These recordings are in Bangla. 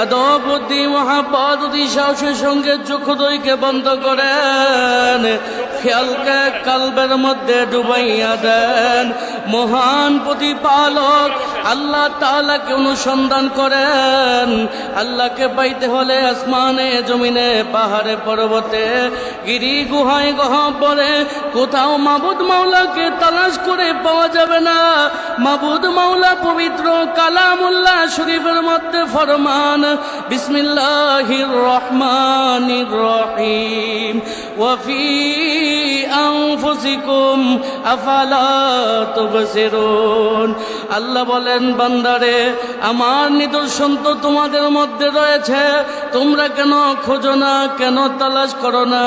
আদব বুদ্ধি মহাব্বত অতি সাহসের সঙ্গে চক্ষু দুইকে বন্ধ করেন, খেয়ালকে কালবের মধ্যে ডুবাইয়া দেন। মহান প্রতিপালক আল্লাহ তাআলাকে অনুসন্ধান করেন। আল্লাহকে পাইতে হলে আসমানে জমিনে পাহাড়ে পর্বতে গিরি গুহায় গহ্বরে কোথাও মাবুদ মাওলাকে তালাশ করে পাওয়া যাবে না। মাবুদ মাওলা পবিত্র কালামুল্লাহ শরীফের মধ্যে ফরমান, বিসমিল্লাহির রহমানির রহিম ওয়া ফি আনফুসিকুম আফালা তুবসিরুন। আল্লাহ বলেন, বান্দারে আমার নিদর্শন তো তোমাদের মধ্যে রয়েছে, তোমরা কেন খোঁজো না, কেন তালাশ করো না?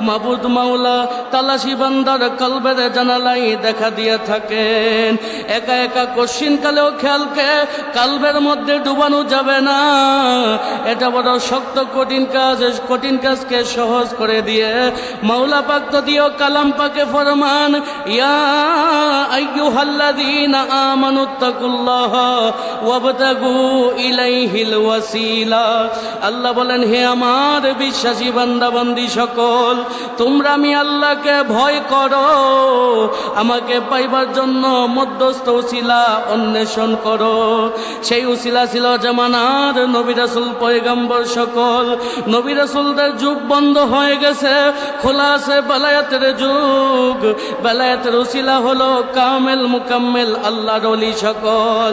মাবুদ মাওলা তালাশি বান্দার কলবের জানালাই দেখা দিয়ে থাকেন। একা একা কশিন কালেও খেয়ালকে কালবের মধ্যে ডুবানো যাবে না। এটা বড় শক্ত কঠিন কাজ। কঠিন কাজকে সহজ করে দিয়ে মাওলা পাক তো দিও কালাম পাকে ফরমান, ইয়া আইয়ুহাল্লাযীনা আমানুত্তাকুল্লাহা ওয়াবতাগু ইলাইহিল ওয়াসিলা। আল্লাহ বলেন, হে আমার বিশ্বাসী বান্দা বান্দি সকল, তোমরা আমি আল্লাহকে ভয় করো, আমাকে পাইবার জন্য মধ্যস্থ উসিলা অন্বেষণ করো। সেই উসিলা ছিল জামানার নবী রাসূল পয়গম্বর সকল। নবী রাসূলদের যুগ বন্ধ হয়ে গেছে, খোলা আছে বেলায়েতের যুগ। বেলায়েতের উসিলা হলো কামেল মুকাম্মেল আল্লাহর ওলি সকল।